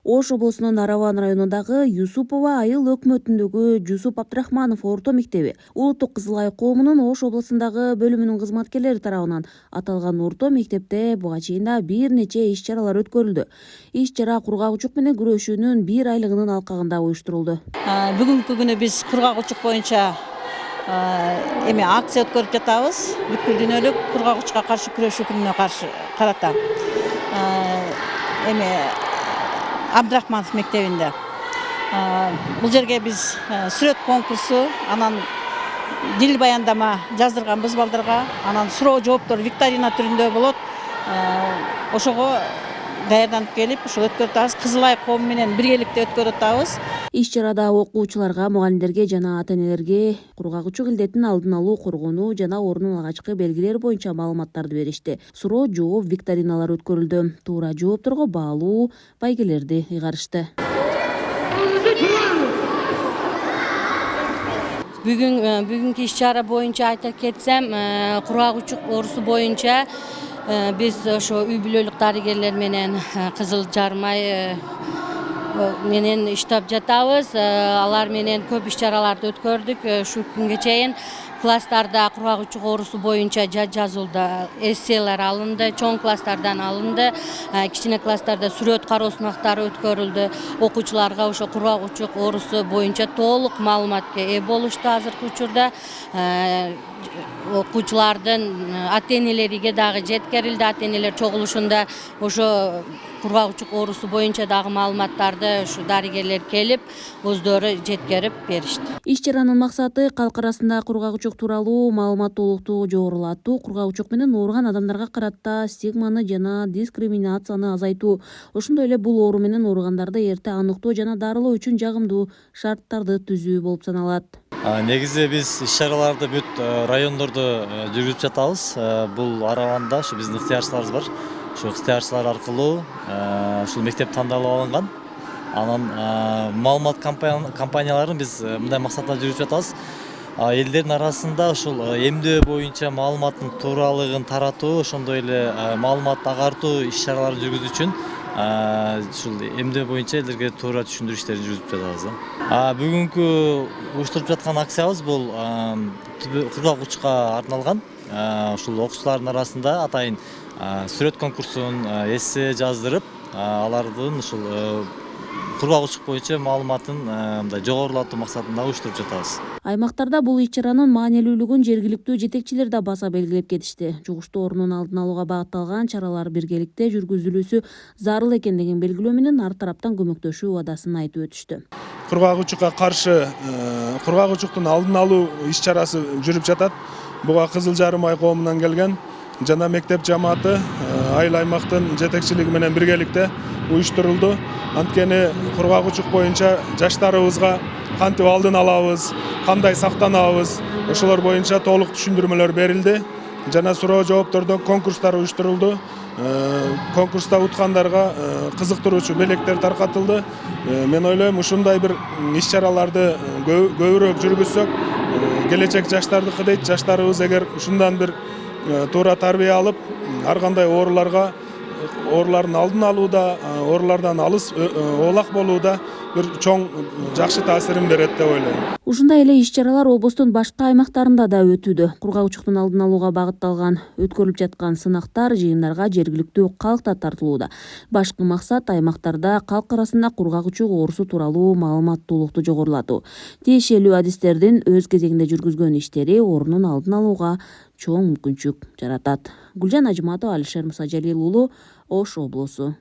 Ош облусунун Араван районундагы Юсупова айыл өкмөтүндөгү Жусуп Абдрахманов орто мектеби Улуттук Кызыл Ай коомунун Ош облусундагы бөлүмүнүн кызматкерлери тарабынан аталган орто мектепте буга чейин да бир нече иш-чаралар өткөрүлдү. Иш-чара кургак учук менен күрөшүүнүн 1 айлыгынын алкагында уюштурулду. Бүгүнкү күнү биз кургак учук боюнча акция өткөрүп жатабыз. Бүткүл дүйнөлүк кургак учукка каршы күрөшүү күнүнө карата. Абдрахманов мектебинде. Бул жерге биз сүрөт конкурсу, анан дил баяндама жаздырганбыз балдарга, анан суроо жооптор викторина түрүндө болот. Ошого даярданып келип, ошол өткөрүп атабыз. Кызыл Ай коому менен биргеликте өткөрүп атабыз. Иш-чарада окуучуларга, мугалимдерге жана ата-энелерге кургак учук илдетин алдын алуу, коргонуу жана оорунун алгачкы белгилери боюнча маалыматтарды беришти. Суроо жооп викториналар өткөрүлдү. Туура жоопторго баалуу байгелерди ыйгарышты. Бүгүнкү иш-чара боюнча айта кетсем, кургак учук оорусу боюнча биз ошо үй бүлөлүк дарыгерлер менен Кызыл Жармай менен иштеп жатабыз. Алар менен көп иш-чараларды өткөрдүк. Ушу күнгө чейин класстарда кургак учук оорусу боюнча жазуулда эсселер алынды, чоң класстардан алынды, кичине класстарда сүрөт кароо сынактары өткөрүлдү. Окуучуларга ошо кургак учук оорусу боюнча толук маалыматка ээ болушту. Азыркы учурда окуучулардын ата-энелериге дагы жеткирилди. Ата-энелер чогулушунда ошо кургак учук оорусу боюнча дагы маалыматтарды ушу дарыгерлер келип, өздөрү жеткирип беришти. Иш-чаранын максаты калк арасында кургак учук тууралуу маалыматтуулукту жогорулатуу, кургак учук менен ооруган адамдарга карата стигманы жана дискриминацияны азайтуу. Ошондой эле бул оору менен ооругандарды эрте аныктоо жана дарылоо үчүн жагымдуу шарттарды түзүү болуп саналат. Негизи биз иш-чараларды бүт райондордо жүргүзүп жатабыз. Бул Араванда ушу биздин ыктыярчыларыбыз бар. Ошол ыктыярчылар аркылуу ушул мектеп тандалып алынган. Анан маалымат компанияларын биз мындай максатта жүргүзүп жатабыз. Элдердин арасында ушул эмдөө боюнча маалыматтын тууралыгын таратуу, ошондой эле маалымат агартуу иш-чараларын жүргүзүү үчүн ушул эмдөө боюнча элдерге туура түшүндүрүү иштерин жүргүзүп жатабыз. Бүгүнкү уюштуруп жаткан акциябыз бул кургак учукка арналган. Ушул окуучулардын арасында атайын сүрөт конкурсун эссе жаздырып, алардын ушул кургак учук боюнча маалыматын мындай жогорулатуу максатында уюштуруп жатабыз. Аймактарда бул иш-чаранын маанилүүлүгүн жергиликтүү жетекчилер да баса белгилеп кетишти. Жугуштуу оорунун алдын алууга багытталган чаралар биргеликте жүргүзүлүүсү зарыл экендигин белгилөө менен ар тараптан көмөктөшүү убадасын айтып өтүштү. Кургак учукка каршы кургак учуктун алдын алуу иш-чарасы жүрүп жатат. Буга Кызыл Жармай коомунан келген жана мектеп жамааты айыл аймактын жетекчилиги менен биргеликте уюштурулду. Анткени кургак учук боюнча жаштарыбызга кантип алдын алабыз, кандай сактанабыз, ошолор боюнча толук түшүндүрмөлөр берилди. Жана суроо жооптордон конкурстар уюштурулду. Конкурста уткандарга кызыктыруучу белектер таркатылды. Мен ойлойм, ушундай бир иш-чараларды көбүрөөк жүргүзсөк, келечек жаштардыкы дейт, жаштарыбыз эгер ушундан бир туура тарбия алып, ар кандай оорулардын алдын алууда, оорулардан алыс оолак болууда бир чоң жакшы таасирин берет деп ойлойм. Ушундай эле иш-чаралар облустун башка аймактарында да өтүүдө. Кургак учуктун алдын алууга багытталган өткөрүлүп жаткан сынактар, жыйындарга жергиликтүү калк да тартылууда. Башкы максат аймактарда калк арасында кургак учук оорусу тууралуу маалыматтуулукту жогорулатуу. Тиешелүү адистердин өз кезегинде жүргүзгөн иштери оорунун алдын алууга чоң мүмкүнчүлүк жаратат. Гүлжан Ажыматова, Алишер Мусажалил уулу, Ош облусу.